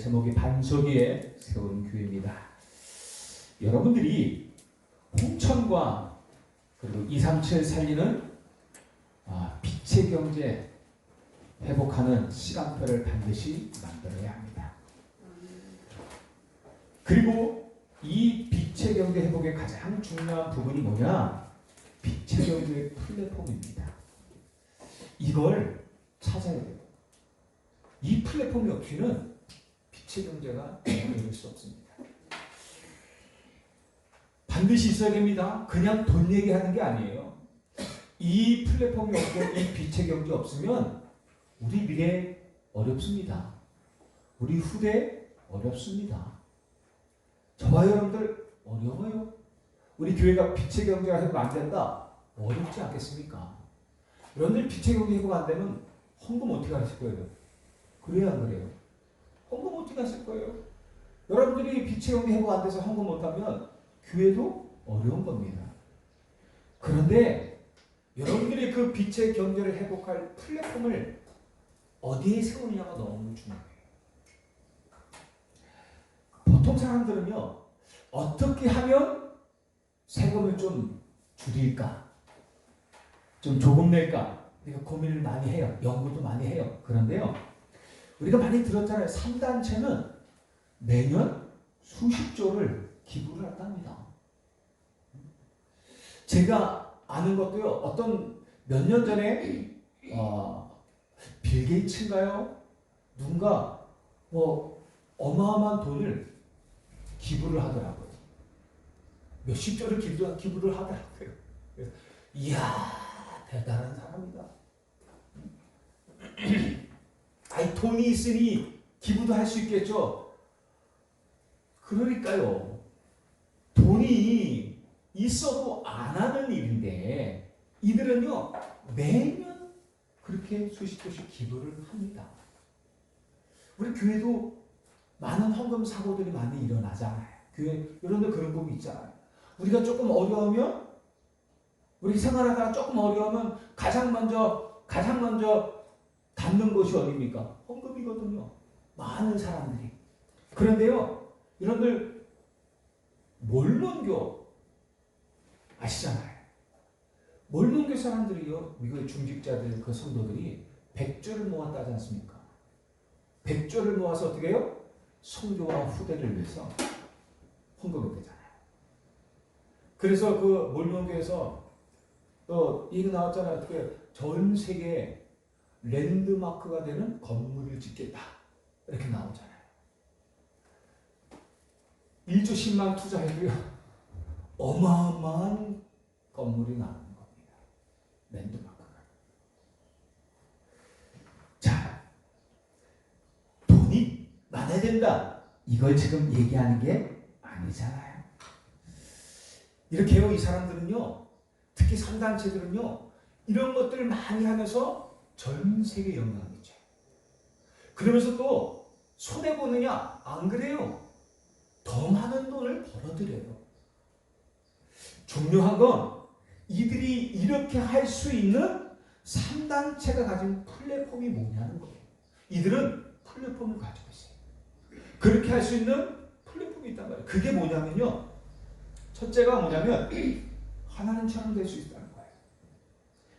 제목이 반석 위에 세운 교회입니다. 여러분들이 홍천과 그리고 237 살리는 빛의 경제 회복하는 시간표를 반드시 만들어야 합니다. 그리고 이 빛의 경제 회복의 가장 중요한 부분이 뭐냐? 빛의 경제의 플랫폼입니다. 이걸 찾아야 돼요. 이 플랫폼이 없이는 빛의 경제가 이룰 수 없습니다. 반드시 있어야 됩니다. 그냥 돈 얘기하는 게 아니에요. 이 플랫폼이 없고 이 빛의 경제 없으면 우리 미래 어렵습니다. 우리 후대 어렵습니다. 저와 여러분들 어려워요. 우리 교회가 빛의 경제가 회복 안 된다? 어렵지 않겠습니까? 여러분들 빛의 경제 회복 안 되면 헌금 어떻게 하실 거예요? 그래야 안 그래요? 헌금 어떻게 하실 거예요? 여러분들이 빛의 경제 회복 안 돼서 헌금 못하면 교회도 어려운 겁니다. 그런데 여러분들이 그 빛의 경제를 회복할 플랫폼을 어디에 세우느냐가 너무 중요해요. 보통 사람들은요, 어떻게 하면 세금을 좀 줄일까? 좀 조금 낼까? 우리가 고민을 많이 해요. 연구도 많이 해요. 그런데요, 우리가 많이 들었잖아요. 3단체는 매년 수십조를 기부를 한답니다. 제가 아는 것도요, 어떤 몇 년 전에 빌 게이츠인가요? 누군가 어마어마한 돈을 기부를 하더라고요. 몇십조를 기부를 하더라고요. 그래서 이야, 대단한 사람이다. 아이, 돈이 있으니 기부도 할 수 있겠죠. 그러니까요, 돈이 있어도 안 하는 일인데 이들은요 매년 그렇게 수십조씩 기부를 합니다. 우리 교회도 많은 헌금 사고들이 많이 일어나잖아요. 교회 이런 데 그런 법이 있잖아요. 우리가 조금 어려우면, 우리 생활하다가 조금 어려우면 가장 먼저 닿는 곳이 어디입니까? 헌금이거든요. 많은 사람들이. 그런데요, 여러분들 몰몬교 아시잖아요. 몰몬교 사람들이요, 미국의 중직자들, 그 성도들이 100조를 모았다지 않습니까? 100조를 모아서 어떻게 해요? 성교와 후대를 위해서 헌금을 되잖아요. 그래서 그 몰몬교에서 또 얘기 나왔잖아요. 어떻게 전 세계 랜드마크가 되는 건물을 짓겠다. 이렇게 나오잖아요. 1조 10만 투자해도요, 어마어마한 건물이 나오는 겁니다. 랜드마크가. 자, 돈이 많아야 된다. 이걸 지금 얘기하는 게 아니잖아요. 이렇게요, 이 사람들은요, 특히 3단체들은요, 이런 것들을 많이 하면서 전 세계에 영향을 미쳐요. 그러면서 또 손해보느냐? 안 그래요. 더 많은 돈을 벌어들여요. 중요한 건 이들이 이렇게 할 수 있는 3단체가 가진 플랫폼이 뭐냐는 거예요. 이들은 플랫폼을 가지고 있어요. 그렇게 할 수 있는 플랫폼이 있단 말이에요. 그게 뭐냐면요, 첫째가 뭐냐면 하나님처럼 될 수 있다는 거예요.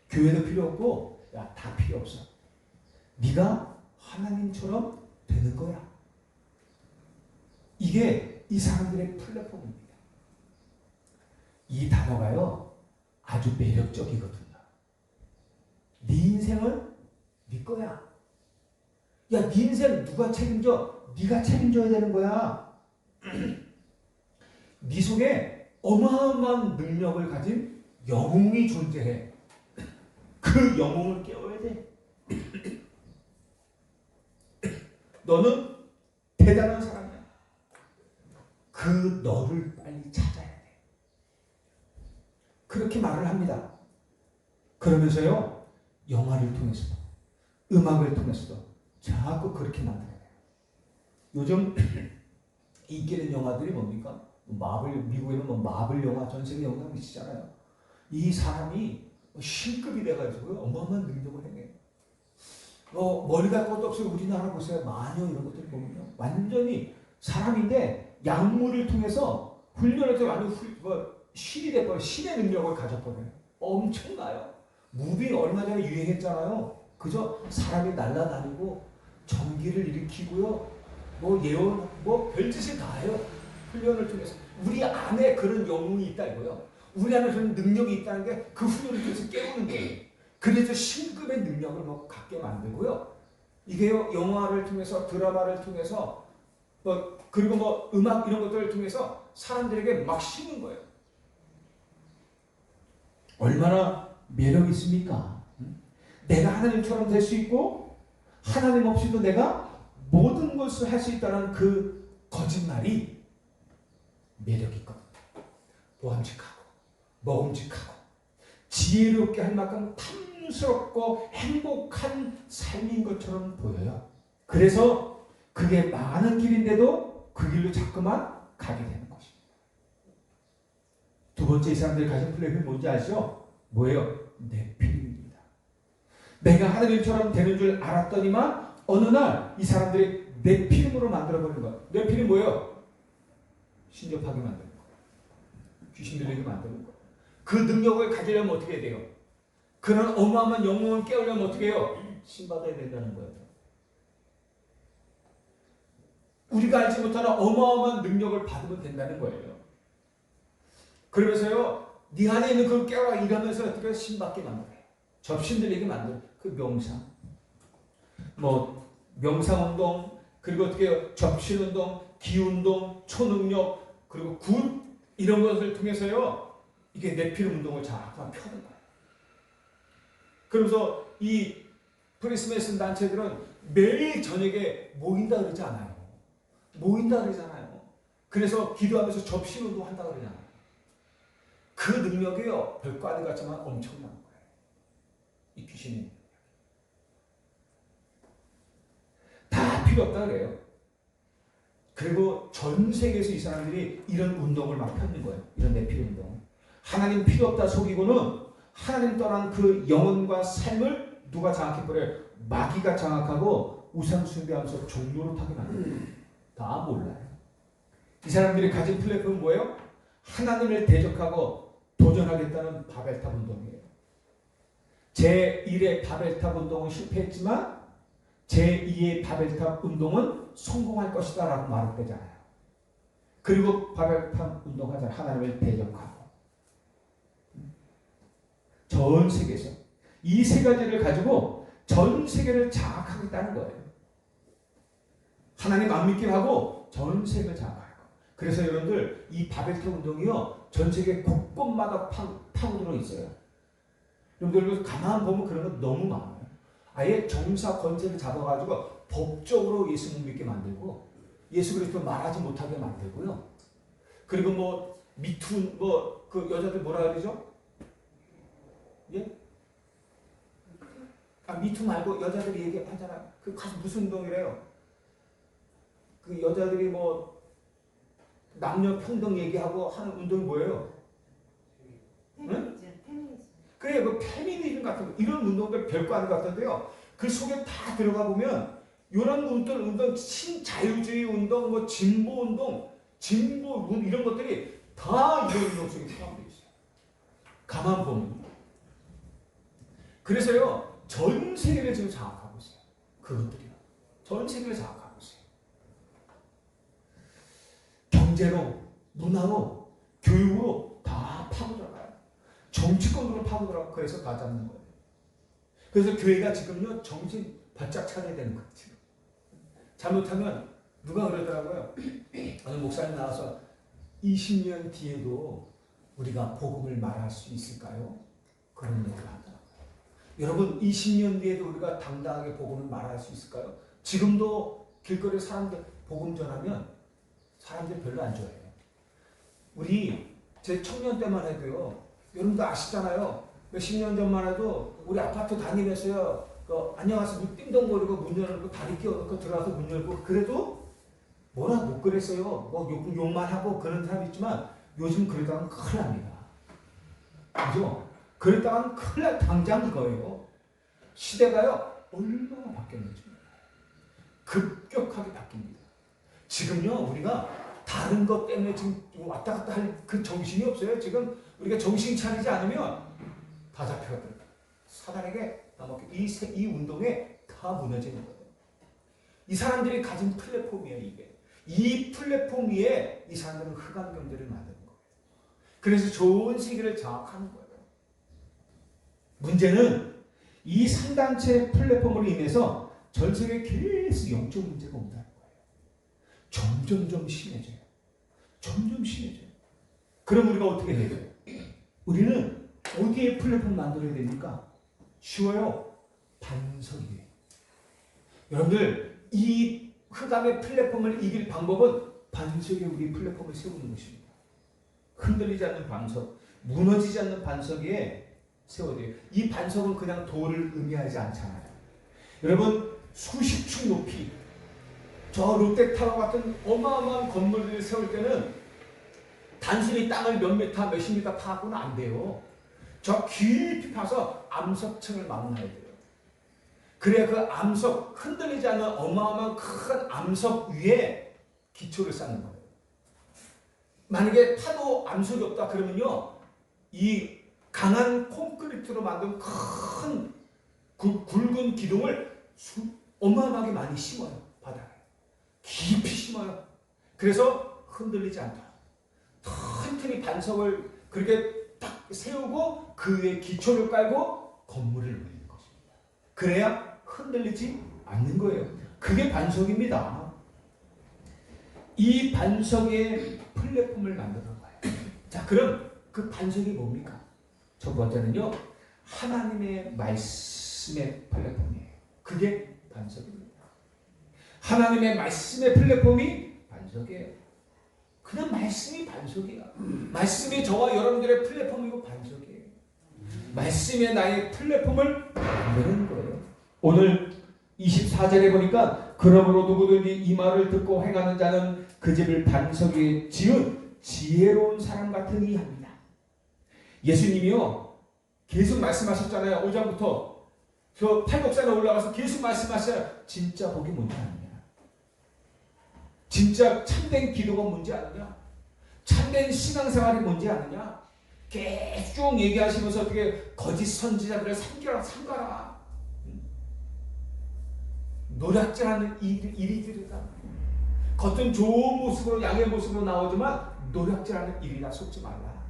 교회도 필요 없고, 야, 다 필요 없어. 네가 하나님처럼 되는 거야. 이게 이 사람들의 플랫폼입니다. 이 단어가요, 아주 매력적이거든요. 네 인생은 네 거야. 야, 네 인생 누가 책임져? 네가 책임져야 되는 거야. 네 속에 어마어마한 능력을 가진 영웅이 존재해. 그 영웅을 깨워야 돼. 너는 대단한 사람이야. 그 너를 빨리 찾아야 돼. 그렇게 말을 합니다. 그러면서요, 영화를 통해서도, 음악을 통해서도 자꾸 그렇게 만들어야 돼요. 요즘 인기 있는 영화들이 뭡니까? 미국에는 마블 영화 전 세계 영향 미치잖아요. 이 사람이 신급이 돼가지고 어마어마한 능력을 행해요. 머리 갈 것도 없어요. 우리나라 보세요. 마녀 이런 것들 보면요. 완전히 사람인데 약물을 통해서 훈련을 해서 완전 신이 돼버려. 신의 능력을 가져버려요. 엄청나요. 무빙 얼마 전에 유행했잖아요. 그저 사람이 날아다니고 전기를 일으키고요. 예언, 별짓을 다 해요. 훈련을 통해서. 우리 안에 그런 영웅이 있다 이거요. 우리 안에 그런 능력이 있다는 게 그 훈련을 통해서 깨우는 거예요. 그래서 신급의 능력을 갖게 만들고요. 이게요, 영화를 통해서, 드라마를 통해서, 그리고 음악 이런 것들을 통해서 사람들에게 막 심은 거예요. 얼마나 매력 있습니까? 내가 하나님처럼 될 수 있고, 하나님 없이도 내가 모든 것을 할 수 있다는 그 거짓말이 매력 있거든요. 보암직하고, 먹음직하고, 지혜롭게 할 만큼 탐스럽고 행복한 삶인 것처럼 보여요. 그래서 그게 많은 길인데도 그 길로 자꾸만 가게 되는 것입니다. 두 번째 이 사람들이 가진 플랫폼이 뭔지 아시죠? 뭐예요? 네피림입니다. 내가 하나님처럼 되는 줄 알았더니만 어느 날 이 사람들이 네피림으로 만들어버린 거예요. 네피림 뭐예요? 신접하게 만드는 거예요. 귀신 들리게 만드는 거예요. 그 능력을 가지려면 어떻게 해야 돼요? 그런 어마어마한 영웅을 깨우려면 어떻게 해요? 신받아야 된다는 거예요. 우리가 알지 못하는 어마어마한 능력을 받으면 된다는 거예요. 그러면서요, 네 안에 있는 그걸 깨워라 이러면서 어떻게 신받게 만들어요. 접신 들리게 만들어요. 그 명상. 명상운동, 그리고 어떻게 해요? 접신운동, 기운동, 초능력, 그리고 굿 이런 것을 통해서요, 이게 네피림 운동을 자꾸만 펴는 거예요. 그러면서 이 프리스메슨 단체들은 매일 저녁에 모인다 그러지 않아요. 모인다 그러잖아요. 그래서 기도하면서 접신운동 한다 그러잖아요. 그 능력이요, 별거 아닌 것 같지만 엄청난 거예요. 이 귀신이. 다 필요 없다 그래요. 그리고 전 세계에서 이 사람들이 이런 운동을 막 펴는 거예요. 이런 네피림 운동. 하나님 필요 없다 속이고는 하나님 떠난 그 영혼과 삶을 누가 장악해버려요? 마귀가 장악하고 우상 숭배하면서 종노릇하게 만들어요. 다 몰라요. 이 사람들이 가진 플랫폼은 뭐예요? 하나님을 대적하고 도전하겠다는 바벨탑 운동이에요. 제1의 바벨탑 운동은 실패했지만 제2의 바벨탑 운동은 성공할 것이다 라고 말했잖아요. 그리고 바벨탑 운동하잖아요. 하나님을 대적하고. 전 세계에서 이 세 가지를 가지고 전 세계를 장악하겠다는 거예요. 하나님 안 믿게 하고 전 세계를 장악하고. 그래서 여러분들 이 바벨탑 운동이요, 전 세계 곳곳마다 파고들어 있어요. 여러분들 가만 보면 그런 거 너무 많아요. 아예 정사 권세를 잡아가지고 법적으로 예수 못 믿게 만들고 예수 그리스도 말하지 못하게 만들고요. 그리고 미투 그 여자들 뭐라 그러죠? 예? 미투 말고 여자들이 얘기하잖아요. 그 가서 무슨 운동이래요? 그 여자들이 남녀 평등 얘기하고 하는 운동이 뭐예요? 페미니즘. 그래, 그 페미니즘 같은 거, 이런 운동들 별거 아닌 것 같은데요. 그 속에 다 들어가 보면 이런 운동, 신자유주의 운동, 진보 운동, 이런 것들이 다 이런 운동 속에 포함되어 있어요. 가만 보면. 그래서요, 전 세계를 지금 장악하고 있어요. 그것들이요. 전 세계를 장악하고 있어요. 경제로, 문화로, 교육으로 다 파고들어가요. 정치권으로 파고들어가고 그래서 다 잡는 거예요. 그래서 교회가 지금요, 정신 바짝 차려야 되는 거예요. 지금. 잘못하면 누가 그러더라고요. 어느 목사님 나와서 20년 뒤에도 우리가 복음을 말할 수 있을까요? 그런 얘기를 하더라고요. 여러분 20년 뒤에도 우리가 당당하게 복음을 말할 수 있을까요? 지금도 길거리 사람들 복음 전하면 사람들이 별로 안 좋아해요. 제 청년 때만 해도요. 여러분도 아시잖아요. 몇십 년 전만 해도 우리 아파트 다니면서요. 안녕하세요. 띵동거리고 문 열고 다리 끼워놓고 들어가서 문 열고 그래도 뭐라 못 그랬어요. 욕만 하고 그런 사람 있지만 요즘 그러다가는 큰일 납니다. 그죠? 그랬다가는 큰일 날 당장 이거예요. 시대가요. 얼마나 바뀌었는지 급격하게 바뀝니다. 지금요 우리가 다른 것 때문에 지금 왔다 갔다 할 그 정신이 없어요. 지금 우리가 정신 차리지 않으면 다 잡혀가더라고요. 사단에게 이 운동에 다 무너지는 거예요. 이 사람들이 가진 플랫폼이에요. 이게 이 플랫폼 위에 이 사람들은 흑암 경제를 만드는 거예요. 그래서 좋은 세계를 장악하는 거예요. 문제는 이 상단체 플랫폼으로 인해서 전 세계에 계속 영적 문제가 온다는 거예요. 점점점 심해져요. 점점 심해져요. 그럼 우리가 어떻게 해야 돼요? 우리는 어디에 플랫폼 만들어야 됩니까? 쉬워요. 반석 위에. 여러분들 이 흑암의 플랫폼을 이길 방법은 반석 위에 우리 플랫폼을 세우는 것입니다. 흔들리지 않는 반석, 무너지지 않는 반석 위에 세워야 돼요. 이 반석은 그냥 돌을 의미하지 않잖아요. 여러분 수십 층 높이 저 롯데타워 같은 어마어마한 건물을 세울 때는 단순히 땅을 몇 미터 몇십 미터 파고는 안 돼요. 저 깊이 파서 암석층을 마련해야 돼요. 그래야 그 암석, 흔들리지 않는 어마어마한 큰 암석 위에 기초를 쌓는 거예요. 만약에 파도 암석이 없다 그러면요 이 강한 콘크리트로 만든 큰 굵은 기둥을 어마어마하게 많이 심어요. 바닥에 깊이 심어요. 그래서 흔들리지 않다. 튼튼히 반석을 그렇게 딱 세우고 그 위에 기초를 깔고 건물을 올리는 것입니다. 그래야 흔들리지 않는 거예요. 그게 반석입니다. 이 반석의 플랫폼을 만드는 거예요. 자, 그럼 그 반석이 뭡니까? 첫 번째는요, 하나님의 말씀의 플랫폼이에요. 그게 반석입니다. 하나님의 말씀의 플랫폼이 반석이에요. 그냥 말씀이 반석이야. 말씀이 저와 여러분들의 플랫폼이고 반석이에요. 말씀이 나의 플랫폼을 만드는 거예요. 오늘 24절에 보니까 그러므로 누구든지 이 말을 듣고 행하는 자는 그 집을 반석 위에 지은 지혜로운 사람 같으니 합니다. 예수님이요 계속 말씀하셨잖아요. 5장부터 저 팔복산에 올라가서 계속 말씀하셔요. 진짜 복이 뭔지 아느냐? 진짜 참된 기도가 뭔지 아느냐? 참된 신앙생활이 뭔지 아느냐? 계속 얘기하시면서 어떻게 거짓 선지자들을 삼가라. 노략질하는 일이들이다. 겉은 좋은 모습으로 양의 모습으로 나오지만 노략질하는 일이다. 속지 말라.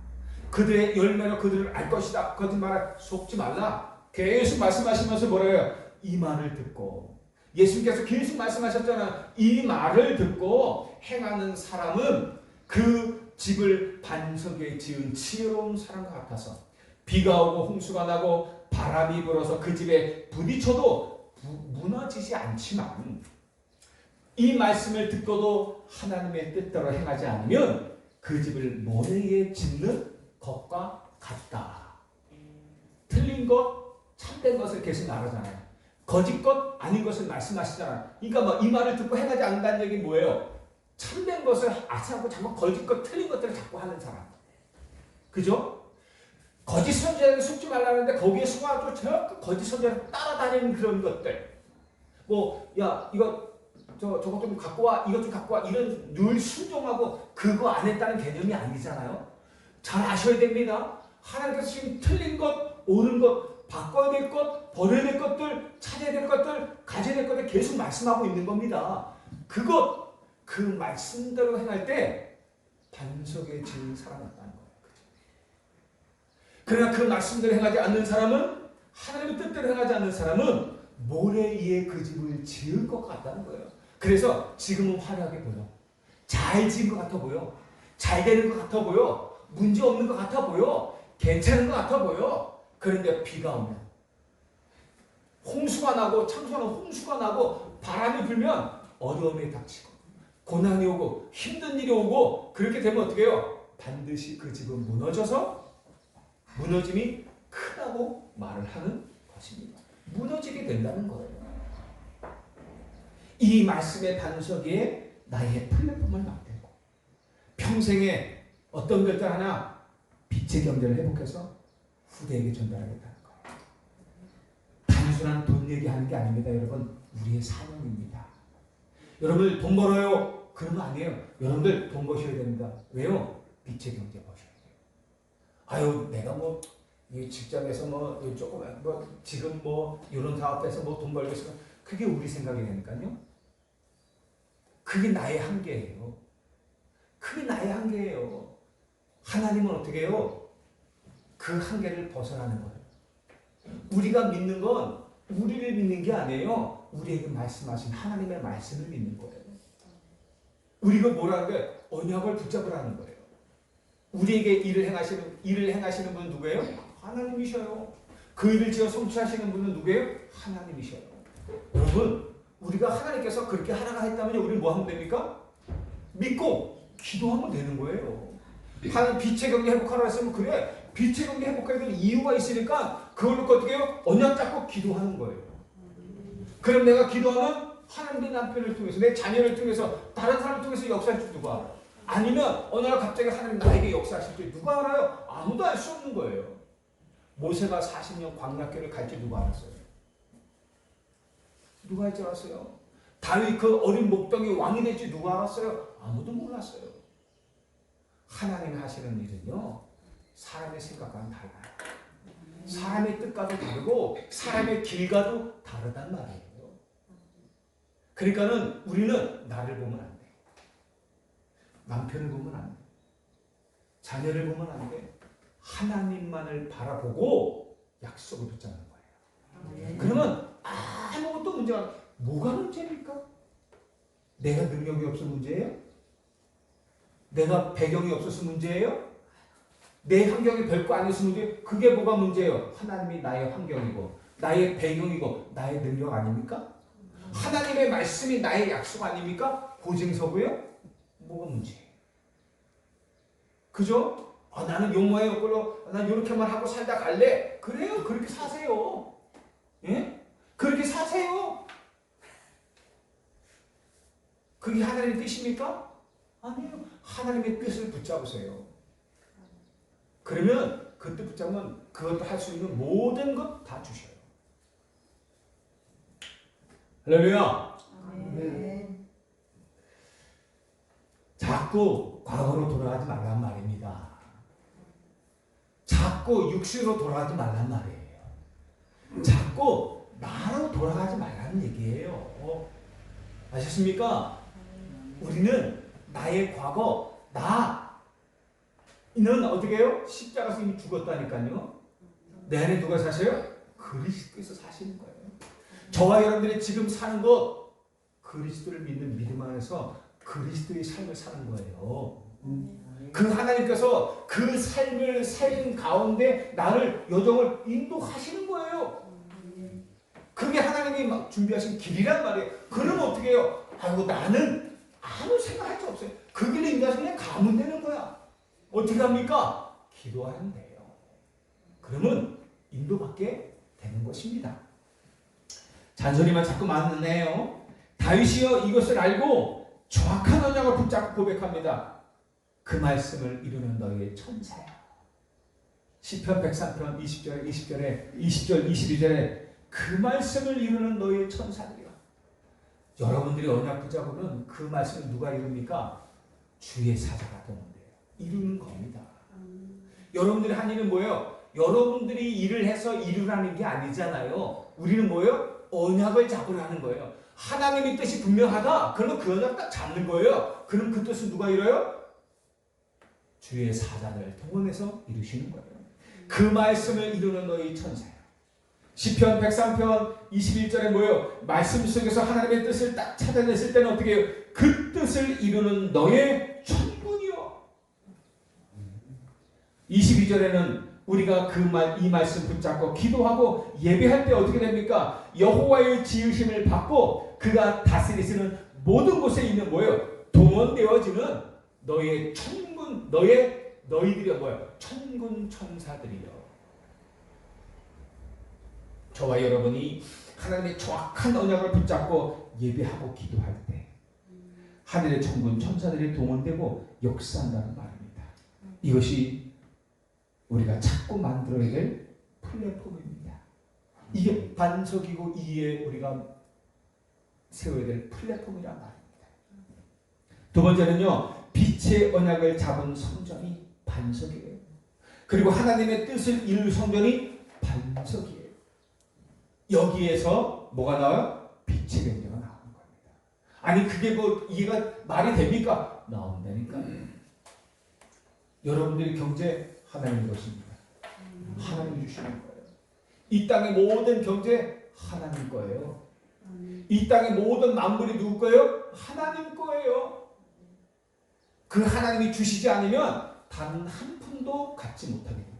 그들의 열매로 그들을 알 것이다. 거짓말에 속지 말라. 계속 말씀하시면서 뭐래요? 이 말을 듣고 예수님께서 계속 말씀하셨잖아. 이 말을 듣고 행하는 사람은 그 집을 반석에 지은 지혜로운 사람과 같아서 비가 오고 홍수가 나고 바람이 불어서 그 집에 부딪혀도 무너지지 않지만 이 말씀을 듣고도 하나님의 뜻대로 행하지 않으면 그 집을 모래 위에 짓는 것과 같다. 틀린 것, 참된 것을 계속 말하잖아요. 거짓 것, 아닌 것을 말씀하시잖아요. 그러니까 뭐 이 말을 듣고 행하지 않는다는 얘기는 뭐예요? 참된 것을 아시하고 자꾸 거짓 것, 틀린 것들을 자꾸 하는 사람. 그죠? 거짓 선지자에게 속지 말라는데 거기에 속아가지고 저 거짓 선지자를 따라다니는 그런 것들. 뭐, 야, 이거 저것 좀 갖고 와, 이것 좀 갖고 와, 이런 늘 순종하고 그거 안 했다는 개념이 아니잖아요. 잘 아셔야 됩니다. 하나님께서 지금 틀린 것, 옳은 것, 바꿔야 될 것, 버려야 될 것들, 찾아야 될 것들, 가져야 될 것들 계속 말씀하고 있는 겁니다. 그 말씀대로 행할 때 반석에 지은 사람 같다는 거예요. 그러나 그 말씀대로 행하지 않는 사람은, 하나님의 뜻대로 행하지 않는 사람은 모래 위에 그 집을 지을 것 같다는 거예요. 그래서 지금은 화려하게 보여. 잘 지은 것 같아 보여. 잘 되는 것 같아 보여. 문제 없는 것 같아 보여. 괜찮은 것 같아 보여. 그런데 비가 오면, 홍수가 나고, 창수하는 홍수가 나고, 바람이 불면 어려움에 닥치고, 고난이 오고, 힘든 일이 오고, 그렇게 되면 어떻게 해요? 반드시 그 집은 무너져서 무너짐이 크다고 말을 하는 것입니다. 무너지게 된다는 거예요. 이 말씀의 반석 위에 나의 플랫폼을 만들고 평생에 어떤 것들 하나 빛의 경제를 회복해서 후대에게 전달하겠다는 거예요. 단순한 돈 얘기하는 게 아닙니다. 여러분, 우리의 사명입니다. 여러분들 돈 벌어요. 그러면 아니에요. 여러분들 돈 버셔야 됩니다. 왜요? 빛의 경제 버셔야 돼요. 아유, 내가 뭐 이 직장에서 뭐 조금 뭐 지금 뭐 이런 사업에서 뭐 돈 벌겠어. 그게 우리 생각이 되니까요. 그게 나의 한계예요. 그게 나의 한계예요. 하나님은 어떻게 해요? 그 한계를 벗어나는 거예요. 우리가 믿는 건 우리를 믿는 게 아니에요. 우리에게 말씀하신 하나님의 말씀을 믿는 거예요. 우리가 뭐라는 게 언약을 붙잡으라는 거예요. 우리에게 일을 행하시는 분은 누구예요? 하나님이셔요. 그 일을 지어 성취하시는 분은 누구예요? 하나님이셔요. 여러분, 우리가 하나님께서 그렇게 하라고 했다면 우리는 뭐 하면 됩니까? 믿고 기도하면 되는 거예요. 하나님 빛의 경계 회복하라 했으면 그래. 빛의 경계 회복해야 될 이유가 있으니까 그걸 놓고 어떻게 해요? 언약 잡고 기도하는 거예요. 그럼 내가 기도하면 하나님 내 남편을 통해서 내 자녀를 통해서 다른 사람을 통해서 역사할 줄 누가 알아요? 아니면 어느 날 갑자기 하나님 나에게 역사하실 줄 누가 알아요? 아무도 알 수 없는 거예요. 모세가 40년 광야길을 갈지 누가 알았어요? 누가 할 줄 알았어요? 다윗 그 어린 목동이 왕이 될지 누가 알았어요? 아무도 몰랐어요. 하나님이 하시는 일은요, 사람의 생각과는 달라요. 사람의 뜻과도 다르고 사람의 길과도 다르단 말이에요. 그러니까는 우리는 나를 보면 안 돼. 남편을 보면 안 돼. 자녀를 보면 안 돼. 하나님만을 바라보고 약속을 붙잡는 거예요. 그러면 아무것도 문제가 뭐가 문제입니까? 내가 능력이 없어 문제예요? 내가 배경이 없어서 문제예요? 내 환경이 별거 아니어서 문제예요? 그게 뭐가 문제예요? 하나님이 나의 환경이고 나의 배경이고 나의 능력 아닙니까? 하나님의 말씀이 나의 약속 아닙니까? 보증서고요? 뭐가 문제예요? 그죠? 나는 요 모양 요 꼴로 난 이렇게만 하고 살다 갈래. 그래요. 그렇게 사세요. 예? 그렇게 사세요. 그게 하나님의 뜻입니까? 아니에요. 하나님의 뜻을 붙잡으세요. 그러면 그 뜻 붙잡으면 그것도 할 수 있는 모든 것 다 주셔요. 할렐루야. 아멘. 자꾸 과거로 돌아가지 말란 말입니다. 자꾸 육신으로 돌아가지 말란 말이에요. 자꾸 나로 돌아가지 말라는 얘기예요. 아셨습니까? 우리는 나의 과거, 나는 어떻게 해요? 십자가에서 이미 죽었다니까요. 내 안에 누가 사세요? 그리스도께서 사시는 거예요. 저와 여러분들이 지금 사는 것, 그리스도를 믿는 믿음 안에서 그리스도의 삶을 사는 거예요. 그 하나님께서 그 삶을 삶 가운데 나를 여정을 인도하시는 거예요. 그게 하나님이 막 준비하신 길이란 말이에요. 그러면 어떻게 해요? 아이고 나는 아무 생각할 수 없어요. 그 길을 인도하시면 그냥 가면 되는 거야. 어떻게 합니까? 기도하면 돼요. 그러면 인도받게 되는 것입니다. 잔소리만 자꾸 많네요. 다윗이여 이것을 알고 정확한 언약을 붙잡고 고백합니다. 그 말씀을 이루는 너희의 천사야. 시편 103편 20절 20절 22절에 그 말씀을 이루는 너희의 천사들이야. 여러분들이 언약 붙잡으면 그 말씀을 누가 이룹니까? 주의 사자가 동원돼요. 이루는 겁니다. 여러분들이 한 일은 뭐예요? 여러분들이 일을 해서 이루라는 게 아니잖아요. 우리는 뭐예요? 언약을 잡으라는 거예요. 하나님의 뜻이 분명하다. 그러면 그 언약 딱 잡는 거예요. 그럼 그 뜻은 누가 이뤄요? 주의 사자를 동원해서 이루시는 거예요. 그 말씀을 이루는 너희 천사야. 시편 103편 21절에 뭐예요? 말씀 속에서 하나님의 뜻을 딱 찾아냈을 때는 어떻게 해요? 그 뜻을 이루는 너의 천군이요. 22절에는 우리가 이 말씀 붙잡고 기도하고 예배할 때 어떻게 됩니까? 여호와의 지으심을 받고 그가 다스리시는 모든 곳에 있는 뭐예요? 동원되어지는 너의 천군, 너희들이 뭐예요? 천군 천사들이요. 저와 여러분이 하나님의 정확한 언약을 붙잡고 예배하고 기도할 때 하늘의 천군 천사들이 동원되고 역사한다는 말입니다. 이것이 우리가 찾고 만들어야 될 플랫폼입니다. 이게 반석이고 이에 우리가 세워야 될 플랫폼이란 말입니다. 두 번째는요, 빛의 언약을 잡은 성전이 반석이에요. 그리고 하나님의 뜻을 이룰 성전이 반석이에요. 여기에서 뭐가 나와요? 빛의 경제가 나오는 겁니다. 아니 그게 뭐 이해가 말이 됩니까? 나온다니까요. 여러분들의 경제 하나님의 것입니다. 하나님이 주시는 거예요. 이 땅의 모든 경제 하나님 거예요. 이 땅의 모든 만물이 누구 거예요? 하나님 거예요. 그 하나님이 주시지 않으면 단 한 푼도 갖지 못하게 됩니다.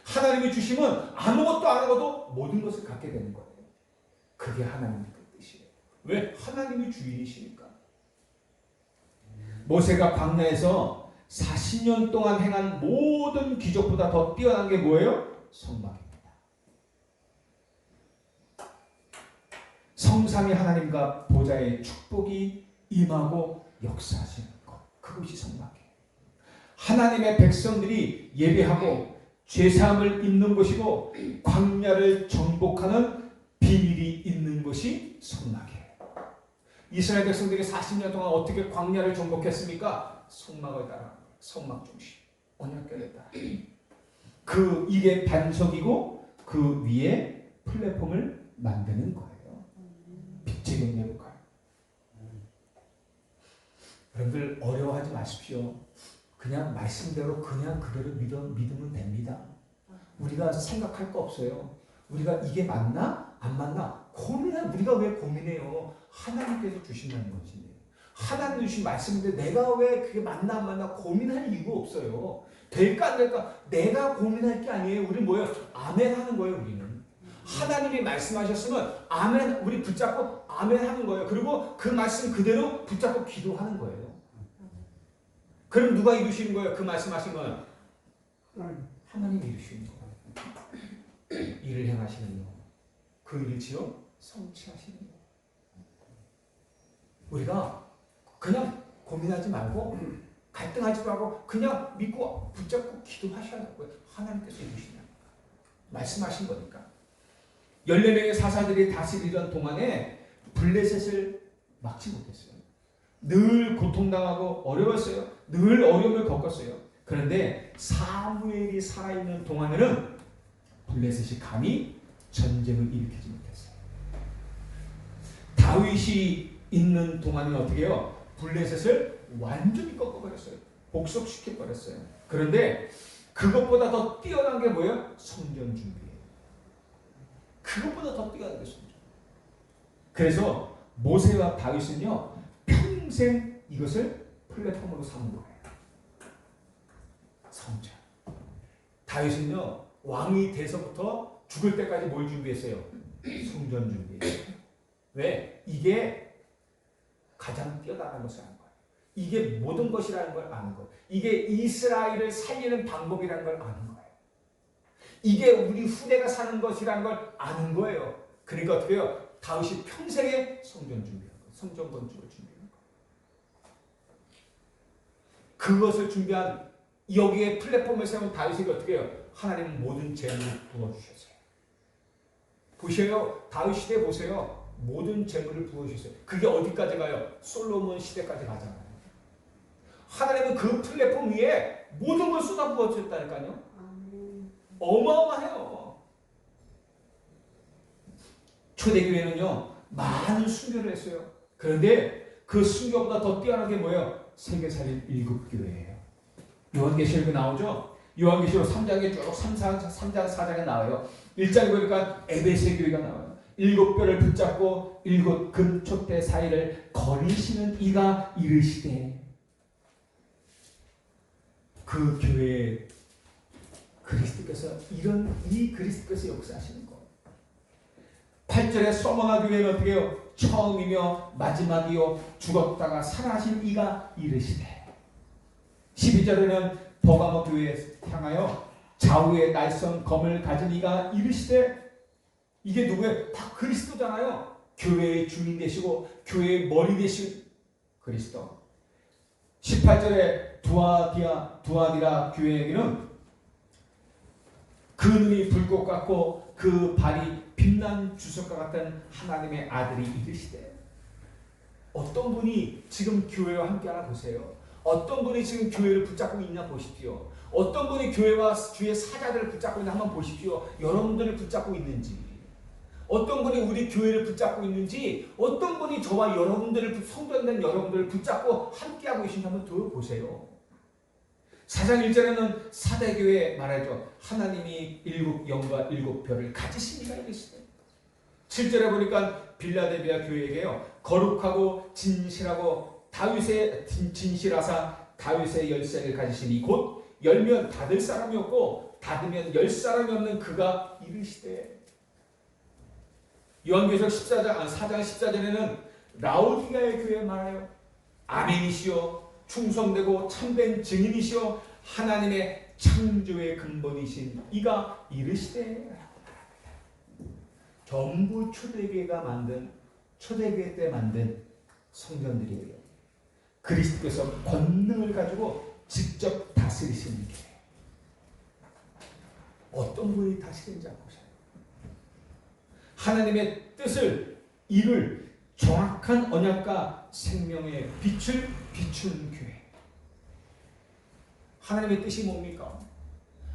하나님이 주시면 아무것도 안 하고도 모든 것을 갖게 되는 거예요. 그게 하나님의 뜻이에요. 왜? 하나님이 주인이시니까. 모세가 광야에서 40년 동안 행한 모든 기적보다 더 뛰어난 게 뭐예요? 성막입니다. 성삼위 하나님과 보좌의 축복이 임하고 역사하시는 것, 그것이 성막이에요. 하나님의 백성들이 예배하고 죄사함을 입는 것이고 광야를 정복하는 비밀이 있는 것이 성막이에요. 이스라엘 백성들이 40년 동안 어떻게 광야를 정복했습니까? 성막을 따라, 성막 중심, 언약궤를 따라. 그 이게 반석이고 그 위에 플랫폼을 만드는 거예요. 빛의 경제로 가요. 여러분들 어려워하지 마십시오. 그냥 말씀대로 그냥 그대로 믿으면 됩니다. 우리가 생각할 거 없어요. 우리가 이게 맞나? 안 맞나? 우리가 왜 고민해요? 하나님께서 주신다는 것이. 하나님 주신 말씀인데 내가 왜 그게 맞나 안 맞나 고민할 이유가 없어요. 될까 안 될까? 내가 고민할 게 아니에요. 우리 뭐예요? 아멘 하는 거예요. 우리는. 하나님이 말씀하셨으면 아멘, 우리 붙잡고 아멘 하는 거예요. 그리고 그 말씀 그대로 붙잡고 기도하는 거예요. 그럼 누가 이루시는 거예요? 그 말씀하신 거는 하나님이 이루시는 거예요. 일을 행하시는 거. 그 일을 지어 성취하시는 거. 우리가 그냥 고민하지 말고 갈등하지 말고 그냥 믿고 붙잡고 기도하셔야 하고요. 하나님께서 이루시는 거예요. 말씀하신 거니까. 14명의 사사들이 다스리던 동안에 블레셋을 막지 못했어요. 늘 고통당하고 어려웠어요. 늘 어려움을 겪었어요. 그런데 사무엘이 살아있는 동안에는 블레셋이 감히 전쟁을 일으키지 못했어요. 다윗이 있는 동안에는 어떻게 해요? 블레셋을 완전히 꺾어버렸어요. 복속시켜버렸어요. 그런데 그것보다 더 뛰어난 게 뭐예요? 성전 준비예요. 그것보다 더 뛰어난 게 성전. 그래서 모세와 다윗은요 평생 이것을 플랫폼으로 삼은 거예요. 성전. 다윗은요 왕이 돼서부터 죽을 때까지 뭘 준비했어요? 성전 준비했어요. 왜? 이게 가장 뛰어나는 것을 아는 거예요. 이게 모든 것이라는 걸 아는 거예요. 이게 이스라엘을 살리는 방법이라는 걸 아는 거예요. 이게 우리 후대가 사는 것이라는 걸 아는 거예요. 그러니까 어떻게 해요? 다윗이 평생에 성전 준비한 거예요. 성전 건축을 준비한 거예요. 그것을 준비한 여기에 플랫폼을 세운 다윗에게 어떻게 해요? 하나님은 모든 재물을 부어주셨어요. 보세요. 다윗 시대 보세요. 모든 재물을 부어주셨어요. 그게 어디까지 가요? 솔로몬 시대까지 가잖아요. 하나님은 그 플랫폼 위에 모든 걸 쏟아 부어주셨다니까요. 어마어마해요. 초대교회는요 많은 순교를 했어요. 그런데 그 순교보다 더 뛰어난 게 뭐예요? 세계 살린 7교회예요. 요한계시록에 나오죠. 요한계시록 3장에 쭉 3장 4장에 나와요. 1장에 보니까 에베소 교회가 나와요. 7뼈를 붙잡고 7 금촉대 사이를 거리시는 이가 이르시되, 그 교회에 그리스도께서 이 그리스도께서 역사하시는 거. 8절에 소모나 교회는 어떻게 해요? 처음이며 마지막이요 죽었다가 살아나신 이가 이르시되. 12절에는 버가모 교회에 향하여 좌우의 날선 검을 가진 이가 이르시되. 이게 누구예요? 다 그리스도잖아요. 교회의 주인 되시고 교회의 머리 되신 그리스도. 18절에 두아디라 교회에게는 그 눈이 불꽃 같고 그 발이 빛난 주석과 같은 하나님의 아들이 이르시되. 어떤 분이 지금 교회와 함께하나 보세요. 어떤 분이 지금 교회를 붙잡고 있나 보십시오. 어떤 분이 교회와 주의 사자들을 붙잡고 있나 한번 보십시오. 여러분들을 붙잡고 있는지, 어떤 분이 우리 교회를 붙잡고 있는지, 어떤 분이 저와 여러분들을, 성전된 여러분들을 붙잡고 함께하고 계신지 한번 보세요. 4장 1절에는 사대교회 말하죠. 하나님이 7영과 7별을 가지시니가 이르시되. 7절에 보니까 빌라델비아 교회에게요, 거룩하고 진실하고 진실하사 다윗의 열쇠를 가지시니 곧 열면 닫을 사람이 없고 닫으면 열 사람이 없는 그가 이르시되. 요한계시록 4장 14절에는 라오디게아의 교회 말하여 아멘이시오 충성되고 참된 증인이시오 하나님의 창조의 근본이신 이가 이르시되. 전부 초대교회 때 만든 성전들이에요. 그리스도께서 권능을 가지고 직접 다스리시는 교회. 어떤 분이 다스리는지 보세요. 하나님의 뜻을 이룰 정확한 언약과 생명의 빛을 비추는 교회. 하나님의 뜻이 뭡니까?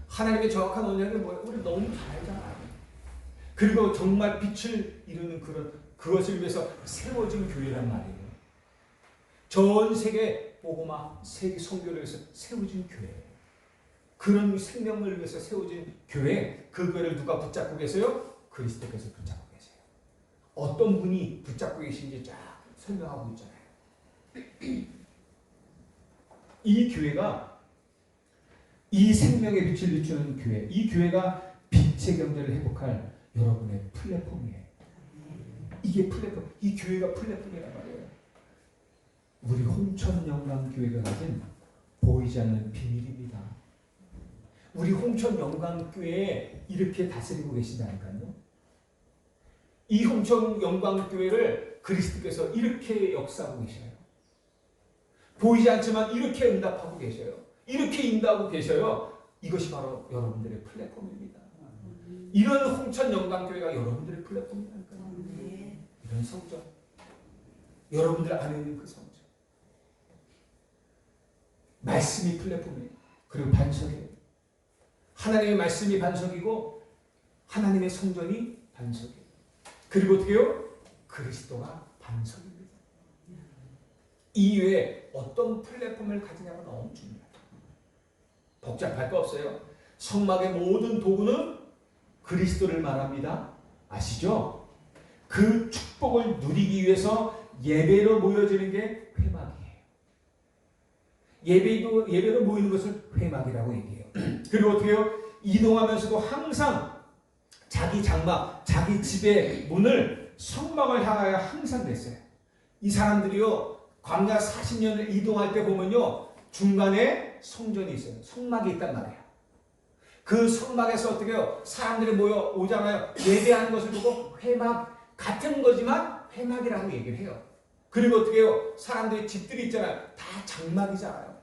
하나님의 정확한 언약이 뭐예요? 우리 너무 잘 알잖아요. 그리고 정말 빛을 이루는 그것을 위해서 세워진 교회란 말이에요. 전 세계 복음화, 세계 선교를 위해서 세워진 교회. 그런 생명을 위해서 세워진 교회. 그 교회를 누가 붙잡고 계세요? 그리스도께서 붙잡고 계세요. 어떤 분이 붙잡고 계신지 쫙 설명하고 있잖아요. 이 교회가, 이 생명의 빛을 비추는 교회, 이 교회가 빛의 경제를 회복할 여러분의 플랫폼이에요. 이게 플랫폼, 이 교회가 플랫폼이란 말이에요. 우리 홍천영광교회가 가진 보이지 않는 비밀입니다. 우리 홍천영광교회에 이렇게 다스리고 계신다니까요. 이 홍천영광교회를 그리스도께서 이렇게 역사하고 계셔요. 보이지 않지만 이렇게 응답하고 계셔요. 이렇게 인도하고 계셔요. 이것이 바로 여러분들의 플랫폼입니다. 이런 홍천영광교회가 여러분들의 플랫폼이라니까요. 이런 성전, 여러분들 안에 있는 그 성전, 말씀이 플랫폼이에요. 그리고 반석이에요. 하나님의 말씀이 반석이고 하나님의 성전이 반석이에요. 그리고 어떻게 해요? 그리스도가 반석입니다. 이외에 어떤 플랫폼을 가지냐가 너무 중요해요. 복잡할 거 없어요. 성막의 모든 도구는 그리스도를 말합니다. 아시죠? 그 축복을 누리기 위해서 예배로 모여지는 게 회막이에요. 예배로 모이는 것을 회막이라고 얘기해요. 그리고 어떻게 해요? 이동하면서도 항상 자기 장막, 자기 집의 문을 성막을 향하여 항상 냈어요. 이 사람들이요, 광야 40년을 이동할 때 보면요, 중간에 성전이 있어요. 성막이 있단 말이에요. 그 성막에서 어떻게 해요? 사람들이 모여 오잖아요. 예배하는 것을 보고 회막 같은 거지만 회막이라고 얘기를 해요. 그리고 어떻게 해요? 사람들이 집들이 있잖아요. 다 장막이잖아요.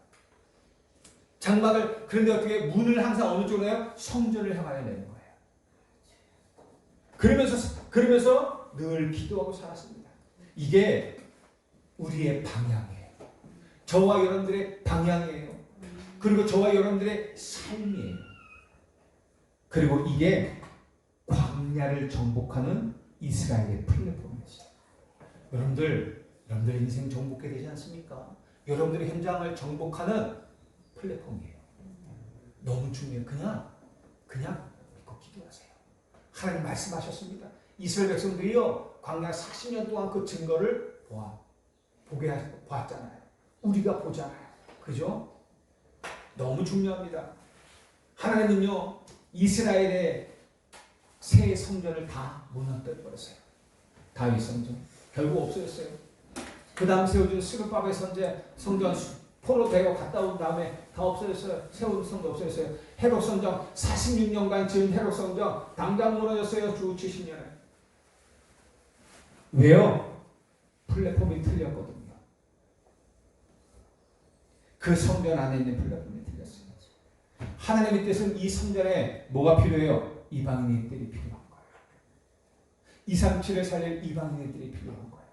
장막을, 그런데 어떻게 문을 항상 어느 쪽으로 해요? 성전을 향하여 내는 거예요. 그러면서 늘 기도하고 살았습니다. 이게 우리의 방향이에요. 저와 여러분들의 방향이에요. 그리고 저와 여러분들의 삶이에요. 그리고 이게 광야를 정복하는 이스라엘의 플랫폼이었어요. 여러분들 인생 정복해야 되지 않습니까? 여러분들의 현장을 정복하는 플랫폼이에요. 너무 중요해요. 그냥 믿고 기도하세요. 하나님 말씀하셨습니다. 이스라엘 백성들이요, 광야 40년 동안 그 증거를 보았잖아요. 우리가 보잖아요. 그죠? 너무 중요합니다. 하나님은요, 이스라엘의 새 성전을 다 무너뜨려버렸어요. 다윗 성전 결국 없어졌어요. 그 다음 세워진 스룹바벨 성전 포로 대고 갔다 온 다음에 다 없어졌어요. 세운 성도 없어졌어요. 헤롯 성전 46년간 지은 헤롯 성전 당장 무너졌어요. 주 70년에. 왜요? 플랫폼이 틀렸거든요. 그 성전 안에 있는 플랫폼이 틀렸어요. 하나님의 뜻은 이 성전에 뭐가 필요해요? 이방인들이 필요한 거예요. 237을 살릴 이방인들이 필요한 거예요.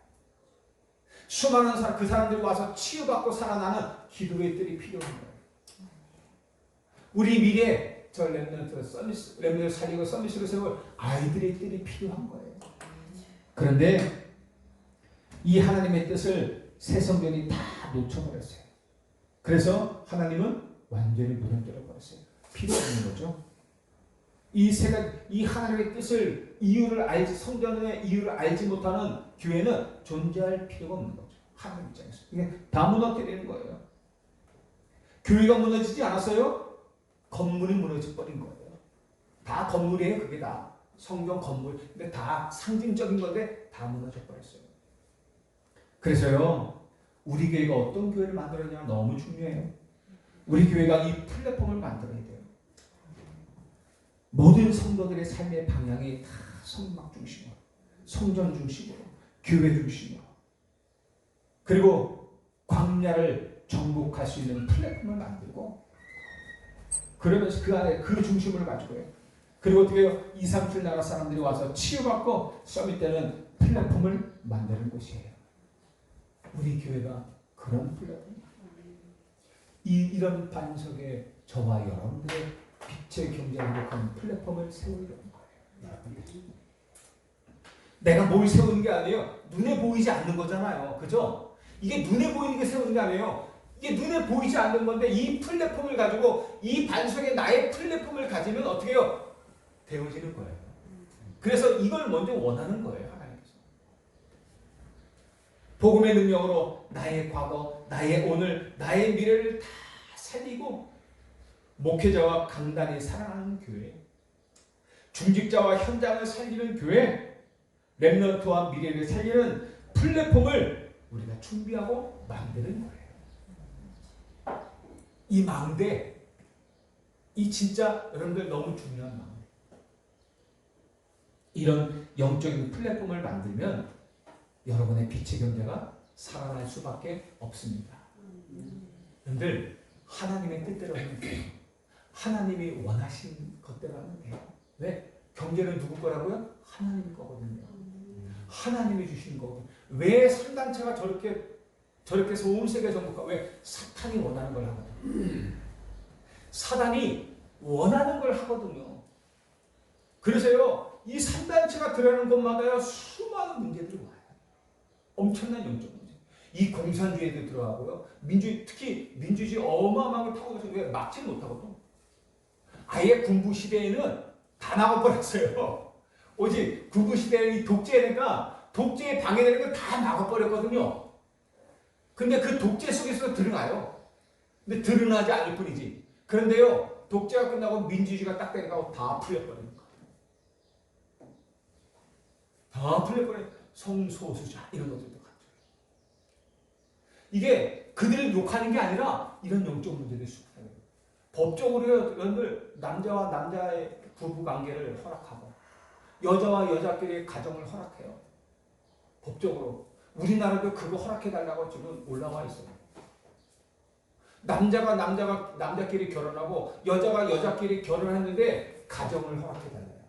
수많은 사람, 그 사람들이 와서 치유받고 살아나는 기도의 뜰이 필요한 거예요. 우리 미래 저 렘넌트 서비스, 렘넌트 살리고 서비스로 세울 아이들의 뜰이 필요한 거예요. 그런데 이 하나님의 뜻을 새 성전이 다 놓쳐버렸어요. 그래서 하나님은 완전히 무너뜨려 버렸어요. 필요 없는 거죠. 이 하나님의 뜻을 성전의 이유를 알지 못하는 교회는 존재할 필요가 없는 거죠. 하나님 입장에서 이게 다 무너뜨리는 거예요. 교회가 무너지지 않았어요. 건물이 무너져 버린 거예요. 다 건물이에요. 그게 다 성경 건물. 근데 다 상징적인 건데 다 무너져 버렸어요. 그래서요, 우리 교회가 어떤 교회를 만들었냐 너무 중요해요. 우리 교회가 이 플랫폼을 만들어야 돼요. 모든 성도들의 삶의 방향이 다 성막 중심으로, 성전 중심으로, 교회 중심으로, 그리고 광야를 정복할 수 있는 플랫폼을 만들고, 그러면서 그 안에 그 중심을 가지고 해요. 그리고 어떻게 해요? 237 나라 사람들이 와서 치유받고 서밋되는 플랫폼을 만드는 곳이에요. 우리 교회가 그런 플랫폼, 이런 반석에 저와 여러분들의 빛의 경제를 그런 플랫폼을 세우려는 거예요. 내가 뭘 세우는 게 아니에요. 눈에 보이지 않는 거잖아요. 그죠? 이게 눈에 보이는 게 세우는 게 아니에요. 이게 눈에 보이지 않는 건데 이 플랫폼을 가지고 이 반석에 나의 플랫폼을 가지면 어떻게 해요? 되어지는 거예요. 그래서 이걸 먼저 원하는 거예요. 하나님께서. 복음의 능력으로 나의 과거, 나의 오늘, 나의 미래를 다 살리고 목회자와 강단이 살아나는 교회, 중직자와 현장을 살리는 교회, 렘넌트와 미래를 살리는 플랫폼을 우리가 준비하고 만드는 거예요. 이 망대, 이 진짜 여러분들 너무 중요한 망대. 이런 영적인 플랫폼을 만들면 여러분의 빛의 경제가 살아날 수밖에 없습니다. 여러분들 하나님의 뜻대로 하면 돼요. 하나님이 원하신 것대로 하면 돼요. 왜? 경제는 누구 거라고요? 하나님 거거든요. 하나님이 주신 거거든요. 왜 산단체가 저렇게 해서 온 세계 정복하? 왜? 사탄이 원하는 걸 하거든요. 사단이 원하는 걸 하거든요. 그래서요, 이 산단체가 들어가는 곳마다요, 수많은 문제들이 와요. 엄청난 영적 문제. 이 공산주의도 들어가고요. 특히 민주주의 어마어마하게 타고서 왜 막지 못하거든. 아예 군부 시대에는 다 막아버렸어요. 오직 군부 시대의 독재니까 독재에 방해되는 걸 다 막아버렸거든요. 근데 그 독재 속에서 드러나요. 근데 드러나지 않을 뿐이지. 그런데요, 독재가 끝나고 민주주의가 딱 되니까 다 풀려버리는 거예요. 다 풀려버려요. 성소수자 이런 것들도 같아요. 이게 그들을 욕하는 게 아니라 이런 영적 문제들이 수반해요. 법적으로 여러분들 남자와 남자의 부부 관계를 허락하고 여자와 여자끼리의 가정을 허락해요. 법적으로. 우리나라도 그거 허락해달라고 지금 올라와 있어요. 남자끼리 결혼하고 여자가 여자끼리 결혼했는데 가정을 허락해달래요.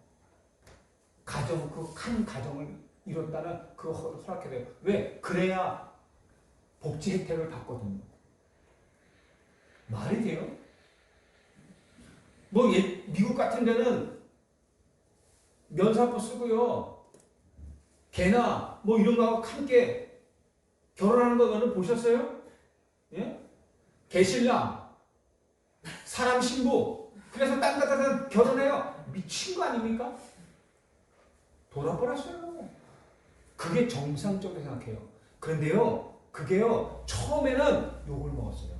그 큰 가정을 이뤘다는 그거 허락해줘요. 왜? 그래야 복지 혜택을 받거든요. 말이 돼요? 미국 같은 데는 면사포 쓰고요. 개나 이런 거하고 함께 결혼하는 거 너는 보셨어요? 예? 개신랑, 사람 신부. 그래서 딴 데다 결혼해요. 미친 거 아닙니까? 돌아버렸어요. 그게 정상적으로 생각해요. 그런데요, 그게요, 처음에는 욕을 먹었어요.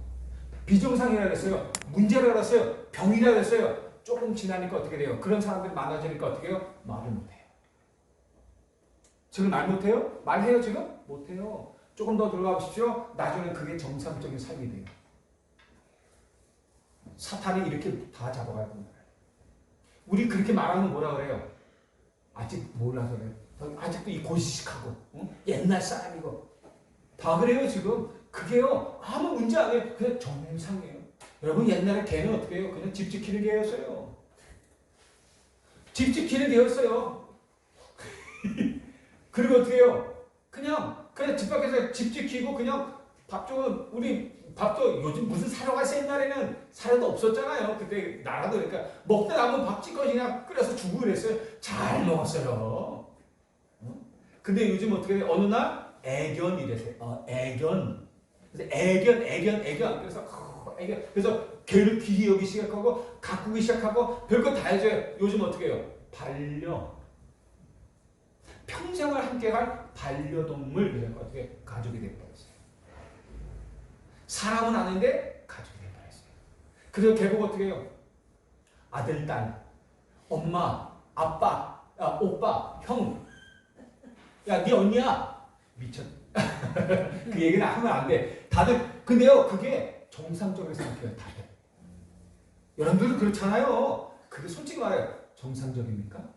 비정상이라고 했어요. 문제라고 했어요. 병이라고 했어요. 조금 지나니까 어떻게 돼요? 그런 사람들이 많아지니까 어떻게 해요? 말을 못해요. 지금 말 못해요? 말해요 지금? 못해요. 조금 더 들어가 보십시오. 나중에 그게 정상적인 삶이 돼요. 사탄이 이렇게 다 잡아갈 겁니다. 우리 그렇게 말하면 뭐라 그래요? 아직 몰라서 그래요. 아직도 이 고지식하고 옛날 사람이고 다 그래요 지금. 그게요 아무 문제 안 해요. 그냥 정상이에요. 여러분 옛날에 개는 어떻게 해요? 그냥 집 지키는 개였어요. 집 지키는 개였어요. 그리고 어떻게 해요? 그냥 집 밖에서 집 지키고 그냥 밥도 우리 밥도 요즘 무슨 사료가 옛날에는 사료도 없었잖아요. 그때 나라도 그러니까 먹다 남은 밥 찌꺼기 그냥 끓여서 주고 그랬어요. 잘 먹었어요. 근데 요즘 어떻게 해요? 어느 날 애견이래세요. 애견. 그래서 애견. 그래서 개를 귀히 여기 시작하고 가꾸기 시작하고 별거 다 해줘요. 요즘 어떻게 해요? 반려. 평생을 함께 갈 반려동물 이런 거 어떻게 가족이 돼버렸어요. 사람은 아닌데 가족이 돼버렸어요. 그래서 결국 어떻게 해요? 아들, 딸, 엄마, 아빠, 오빠, 형, 야, 네 언니야 미쳤. 그 얘기는 하면 안 돼. 다들 근데요 그게 정상적으로 생각해요. 다들. 여러분들도 그렇잖아요. 그게 솔직히 말해요. 정상적입니까?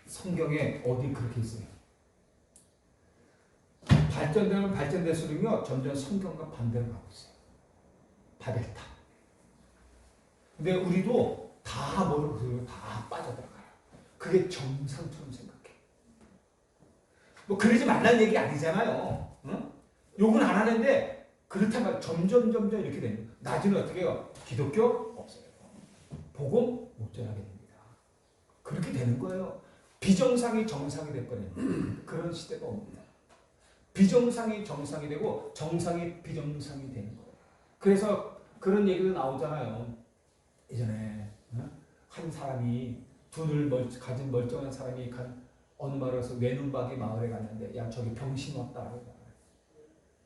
성경에 어디 그렇게 있어요? 발전되면 발전될수록요 점점 성경과 반대로 가고 있어요. 바벨탑. 근데 우리도 다 모르고 다 빠져들어가요. 그게 정상처럼 생각해. 뭐 그러지 말라는 얘기 아니잖아요. 응? 욕은 안 하는데 그렇다면 점점 이렇게 됩니다. 나중에 어떻게 해요? 기독교 없어요. 복음 못 전하게 됩니다. 그렇게 되는 거예요. 비정상이 정상이 돼버리는 그런 시대가 옵니다. 비정상이 정상이 되고 정상이 비정상이 되는 거예요. 그래서 그런 얘기도 나오잖아요. 예전에 한 사람이 돈을 가진 멀쩡한 사람이 어느 마을에서 외눈박이 마을에 갔는데 야 저기 병신 왔다.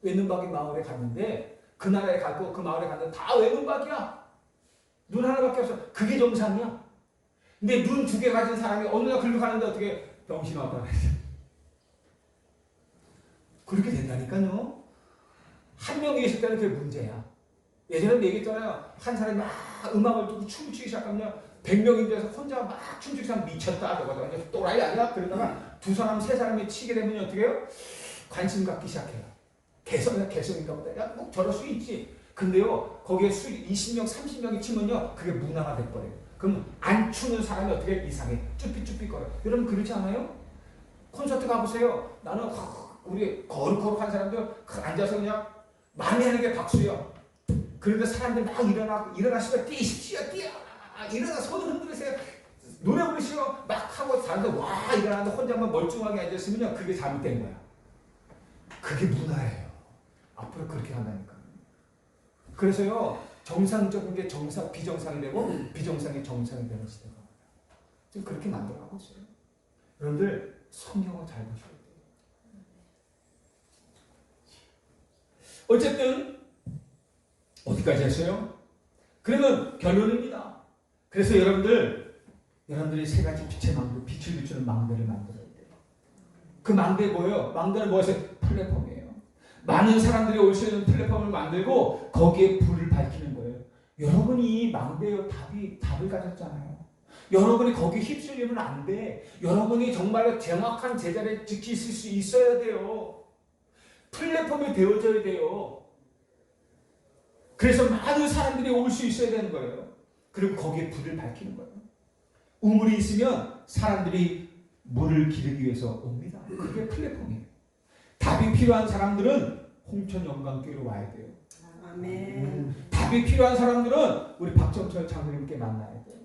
외눈박이 마을에 갔는데 그 나라에 가고 그 마을에 갔는데 다 외눈박이야. 눈 하나밖에 없어. 그게 정상이야. 근데 눈 2개 가진 사람이 어느 날 글로 가는데 어떻게 병신 왔다. 그렇게 된다니까요. 한 명이 있을 때는 그게 문제야. 예전에 얘기했잖아요. 한 사람이 막 음악을 듣고 춤을 추기 시작하면 100명인 데서 혼자 막 춤추기 시작하면 미쳤다. 너가 또라이 아니야? 그러다가 2사람, 3사람이 치게 되면 어떻게 해요? 관심 갖기 시작해요. 개성인가 보다. 야, 뭐 저럴 수 있지. 근데요, 거기에 20명, 30명이 치면요, 그게 문화가 돼버려요. 그럼 안 추는 사람이 어떻게 이상해. 쭈삣쭈삣거려. 여러분 그렇지 않아요? 콘서트 가보세요. 나는 우리 거룩한 사람들 앉아서 그냥 많이 하는 게 박수요. 그런데 사람들 막 일어나시고 뛰십시오. 일어나 손을 흔들으세요. 노래 부르시오. 막 하고 사람들 와 일어나는데 혼자만 멀쩡하게 앉았으면요. 그게 잘못된 거야. 그게 문화예요. 앞으로 그렇게 한다니까. 그래서요. 정상적인 게 비정상이 되고 비정상이 정상이 되는 시대가 와요. 지금 그렇게 만들어가고 있어요. 여러분들 성경을 잘 보셔야 돼요. 어쨌든 어디까지 했어요? 그러면 결론입니다. 그래서 여러분들이 3가지 빛의 망대, 빛을 비추는 망대를 만들어야 돼요. 그 망대 뭐예요? 망대는 무엇이에요? 플랫폼이에요. 많은 사람들이 올 수 있는 플랫폼을 만들고 거기에 불을 밝히는 거예요. 여러분이 망대요 답을 가졌잖아요. 여러분이 거기 휩쓸리면 안 돼. 여러분이 정말로 정확한 제자리에 지키실 수 있어야 돼요. 플랫폼이 되어져야 돼요. 그래서 많은 사람들이 올 수 있어야 되는 거예요. 그리고 거기에 불을 밝히는 거예요. 우물이 있으면 사람들이 물을 기르기 위해서 옵니다. 그게 플랫폼이에요. 답이 필요한 사람들은 홍천 영광교회로 와야 돼요. 아멘. 답이 필요한 사람들은 우리 박정철 장로님께 만나야 돼요.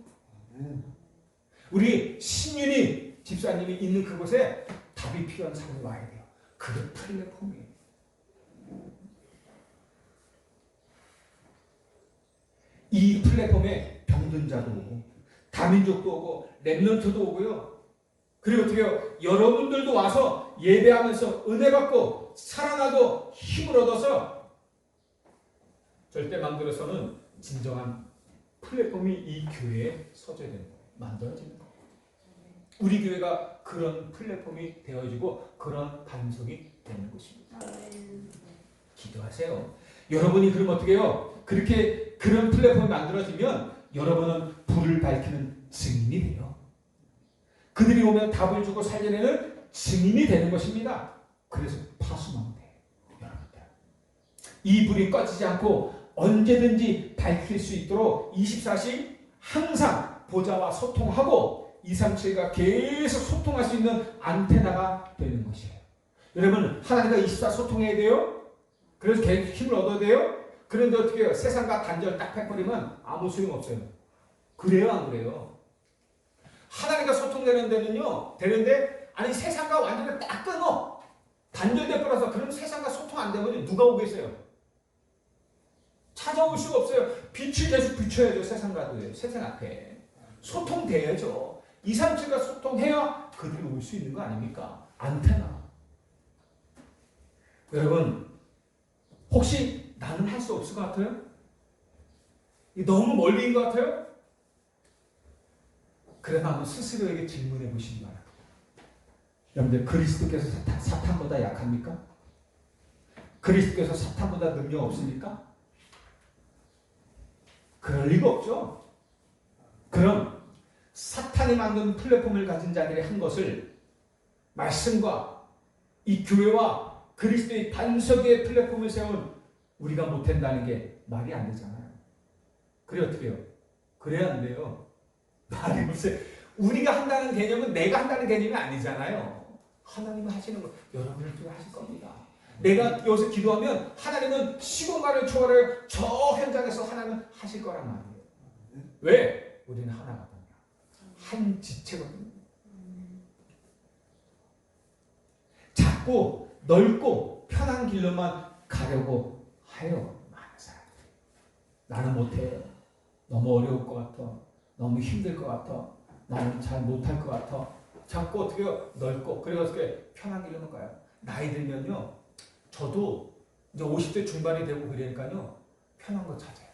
우리 신윤희 집사님이 있는 그곳에 답이 필요한 사람이 와야 돼요. 그게 플랫폼이에요. 이 플랫폼에 병든 자도 오고 다민족도 오고 랩런트도 오고요. 그리고 어떻게 해요? 여러분들도 와서 예배하면서 은혜 받고 살아나도 힘을 얻어서 절대 만들어서는 진정한 플랫폼이 이 교회에 서져야 되는 거예요. 만들어지는 거예요. 우리 교회가 그런 플랫폼이 되어지고 그런 반석이 되는 것입니다. 기도하세요. 여러분이 그럼 어떻게 해요? 그렇게 그런 플랫폼이 만들어지면 여러분은 불을 밝히는 증인이 돼요. 그들이 오면 답을 주고 살려내는 증인이 되는 것입니다. 그래서 파수망대 여러분들 이 불이 꺼지지 않고 언제든지 밝힐 수 있도록 24시 항상 보좌와 소통하고 237과 계속 소통할 수 있는 안테나가 되는 것이에요. 여러분 하나님과 24 소통해야 돼요. 그래서 계속 힘을 얻어야 돼요. 그런데 어떻게 해요? 세상과 단절 딱 팩버리면 아무 소용없어요. 그래요 안 그래요? 하나님과 소통되는 데는요. 되는데 아니 세상과 완전히 딱 끊어. 단절돼 버려서 그럼 세상과 소통 안 되면 누가 오겠어요? 찾아올 수가 없어요. 빛을 계속 비춰야죠. 세상과도요. 세상 앞에. 소통돼야죠. 237과 소통해야 그들이 올 수 있는 거 아닙니까? 안테나. 여러분 혹시 나는 할 수 없을 것 같아요? 너무 멀리인 것 같아요? 그래서 한번 스스로에게 질문해 보시기 바랍니다. 여러분들 그리스도께서 사탄보다 약합니까? 그리스도께서 사탄보다 능력 없습니까? 그럴 리가 없죠. 그럼 사탄이 만든 플랫폼을 가진 자들이 한 것을 말씀과 이 교회와 그리스도의 반석의 플랫폼을 세운 우리가 못한다는 게 말이 안 되잖아요. 그래 어떻게 해요? 그래야 안 돼요. 말이 무슨 우리가 한다는 개념은 내가 한다는 개념이 아니잖아요. 하나님은 하시는 거 여러분을 통해 하실 겁니다. 내가 여기서 기도하면 하나님은 시공간을 초월해 저 현장에서 하나님은 하실 거란 말이에요. 왜? 우리는 하나거든요. 한 지체거든요. 작고 넓고 편한 길로만 가려고 해요. 많은 사람들이. 나는 못해요. 너무 어려울 것 같아. 너무 힘들 것 같아. 나는 잘 못할 것 같아. 작고 어떻게 해요? 넓고 그리고 어떻게 편한 길로만 가요. 나이 들면요. 저도 이제 50대 중반이 되고 그러니까요. 편한 거 찾아요.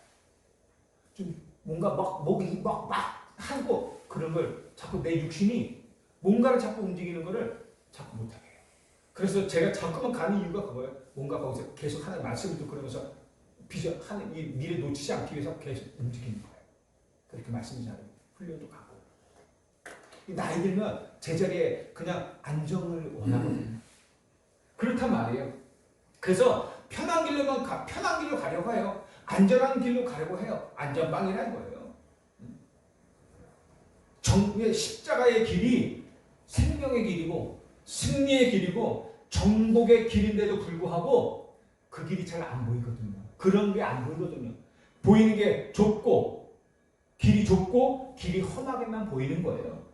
좀 뭔가 막 목이 막 하고 그런 걸 자꾸 내 육신이 뭔가를 자꾸 움직이는 거를 자꾸 못하게 해요. 그래서 제가 자꾸만 가는 이유가 그거예요. 뭔가 거기서 계속 하나님 말씀을 듣고 그러면서 하는 이 미래 놓치지 않기 위해서 계속 움직이는 거예요. 그렇게 말씀이 잘해요. 훈련도 가고. 나이 들면 제자리에 그냥 안정을 원하거든요. 그렇단 말이에요. 그래서 편한 길로 가려고 해요. 안전한 길로 가려고 해요. 안전빵이라는 거예요. 정부의 십자가의 길이 생명의 길이고 승리의 길이고 정복의 길인데도 불구하고 그 길이 잘 안 보이거든요. 그런 게 안 보이거든요. 보이는 게 좁고 길이 좁고 길이 험하게만 보이는 거예요.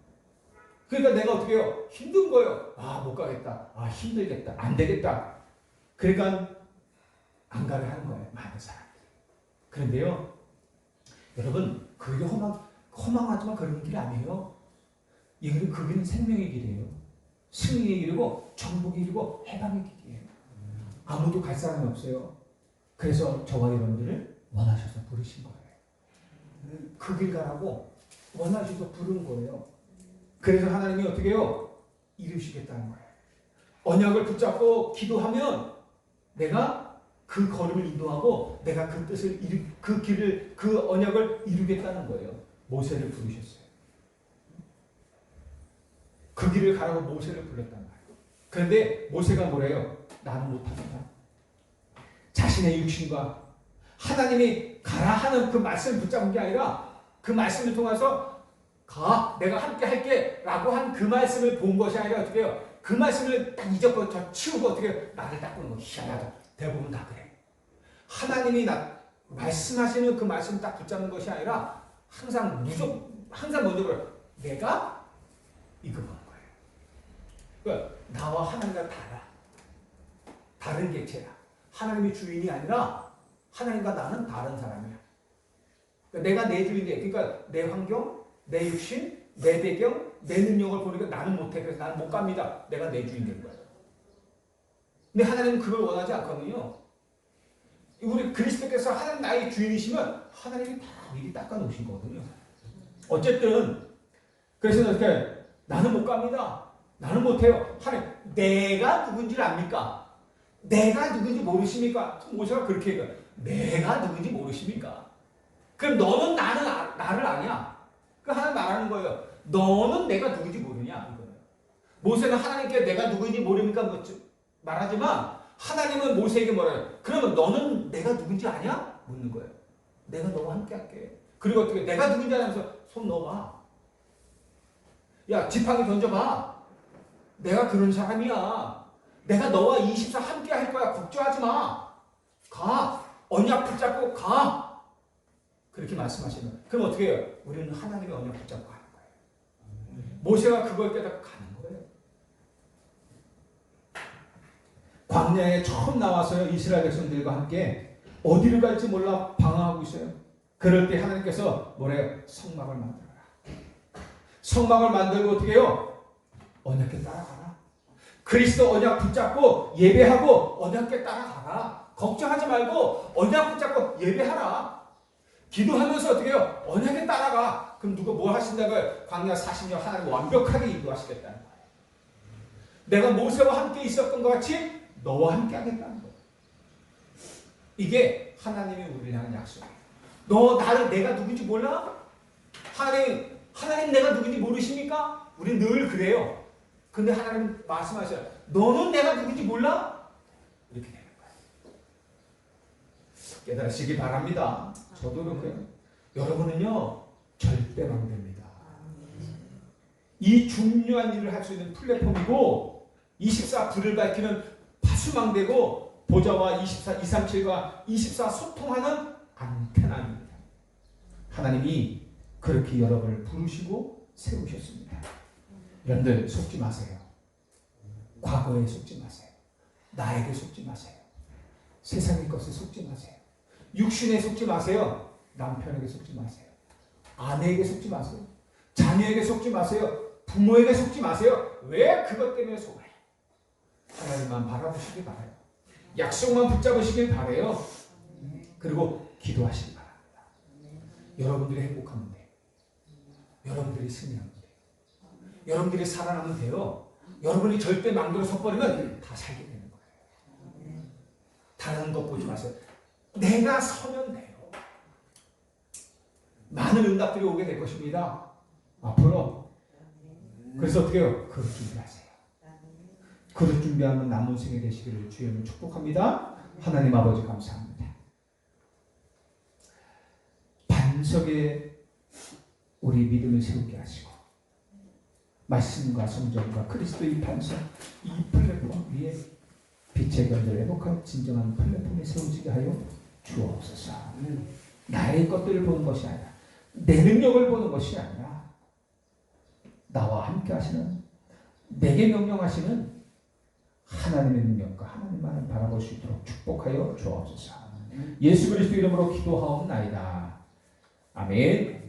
그러니까 내가 어떻게 해요? 힘든 거예요. 아, 못 가겠다. 아, 힘들겠다. 안 되겠다. 그러니까 안 가려 하는 거예요. 많은 사람들이. 그런데요. 여러분, 그게 허망하지만 그런 길이 아니에요. 이 길은 그 길은 생명의 길이에요. 승리의 길이고 정복의 길이고 해방의 길이에요. 아무도 갈 사람이 없어요. 그래서 저와 여러분들을 원하셔서 부르신 거예요. 그 길 가라고 원하셔서 부른 거예요. 그래서 하나님이 어떻게 해요? 이루시겠다는 거예요. 언약을 붙잡고 기도하면 내가 그 걸음을 인도하고 내가 그 뜻을 그 길을 그 언약을 이루겠다는 거예요. 모세를 부르셨어요. 그 길을 가라고 모세를 불렀단 말이에요. 그런데 모세가 뭐래요? 나는 못합니다. 자신의 육신과 하나님이 가라 하는 그 말씀을 붙잡은 게 아니라 그 말씀을 통해서 가, 내가 함께 할게 라고 한 그 말씀을 본 것이 아니라 어떻게 해요? 그 말씀을 딱 잊어버려 치우고 어떻게 해요? 나를 딱 보는 거 희한하다. 대부분 다 그래. 하나님이 말씀하시는 그 말씀을 딱 붙잡는 것이 아니라 항상 먼저 그래요. 내가 이거 보는 거예요. 그러니까 나와 하나님과 다른 객체야. 하나님이 주인이 아니라 하나님과 나는 다른 사람이야. 그러니까 내가 내 주인이야. 그러니까 내 환경, 내 육신, 내 배경, 내 능력을 보니까 나는 못해. 그래서 나는 못 갑니다. 내가 내 주인 된 거야. 근데 하나님은 그걸 원하지 않거든요. 우리 그리스도께서 하나님 나의 주인이시면 하나님이 다 미리 닦아놓으신 거거든요. 어쨌든 그래서 어떻게 나는 못 갑니다. 나는 못해요. 하나님 내가 누군지를 압니까? 내가 누군지 모르십니까? 모세가 그렇게 얘기해요. 내가 누군지 모르십니까? 그럼 너는 나를 아냐? 그 하나님 말하는 거예요. 너는 내가 누군지 모르냐? 이거예요. 모세는 하나님께 내가 누군지 모릅니까? 말하지만 하나님은 모세에게 뭐라 해요? 그러면 너는 내가 누군지 아냐? 묻는 거예요. 내가 너와 함께 할게. 그리고 어떻게 내가 누군지 알면서 손 넣어봐. 야, 지팡이 던져봐. 내가 그런 사람이야. 내가 너와 24 함께 할 거야. 걱정하지 마. 가. 언약 붙잡고 가. 그렇게 말씀하시면 그럼 어떻게 해요? 우리는 하나님의 언약 붙잡고 가는 거예요. 모세가 그걸 깨닫고 가는 거예요. 광야에 처음 나와서요. 이스라엘 백성들과 함께 어디를 갈지 몰라 방황하고 있어요. 그럴 때 하나님께서 뭐래요? 성막을 만들어라. 성막을 만들고 어떻게 해요? 언약궤 따라가라. 그리스도 언약 붙잡고 예배하고 언약궤 따라가라. 걱정하지 말고 언약 붙잡고 예배하라. 기도하면서 어떻게 해요? 언약궤 따라가. 그럼 누가 뭘 하신다고요? 광야 40년 하나님 완벽하게 인도하시겠다는 거예요. 내가 모세와 함께 있었던 것 같이 너와 함께 하겠다는 거예요. 이게 하나님이 우리를 향한 약속이에요. 너 나를 내가 누군지 몰라? 하나님 내가 누군지 모르십니까? 우리 늘 그래요. 근데 하나님 말씀하셔요. 너는 내가 누군지 몰라? 이렇게 되는 거예요. 깨달으시기 바랍니다. 저도 그렇고요. 여러분은요 절대 망됩니다. 이 중요한 일을 할 수 있는 플랫폼이고 24 불을 밝히는 파수망대고 보좌와 24, 237과 24 소통하는 안테나입니다. 하나님이 그렇게 여러분을 부르시고 세우셨습니다. 여러분들 속지 마세요. 과거에 속지 마세요. 나에게 속지 마세요. 세상의 것에 속지 마세요. 육신에 속지 마세요. 남편에게 속지 마세요. 아내에게 속지 마세요. 자녀에게 속지 마세요. 부모에게 속지 마세요. 왜 그것 때문에 속아요? 하나님만 바라보시길 바라요. 약속만 붙잡으시길 바라요. 그리고 기도하시기 바랍니다. 여러분들이 행복하면 돼요. 여러분들이 승리하면 돼요. 여러분들이 살아나면 돼요. 여러분이 절대 망도로 섰버리면 다 살게 되는 거예요. 다른 것 보지 마세요. 내가 서면 돼요. 많은 응답들이 오게 될 것입니다. 앞으로. 그래서 어떻게 해요? 그릇 준비하세요. 그릇 준비하면 남은 생에 되시기를 주님을 축복합니다. 하나님 아버지 감사합니다. 반석에 우리 믿음을 세우게 하시고 말씀과 성전과 그리스도의 반석 이 플랫폼 위에 빛의 견을 회복한 진정한 플랫폼에 세우시게 하여 주옵소서. 나의 것들을 보는 것이 아니라 내 능력을 보는 것이 아니라 나와 함께 하시는 내게 명령하시는 하나님의 능력과 하나님만을 바라볼 수 있도록 축복하여 주옵소서. 예수 그리스도 이름으로 기도하옵나이다. 아멘.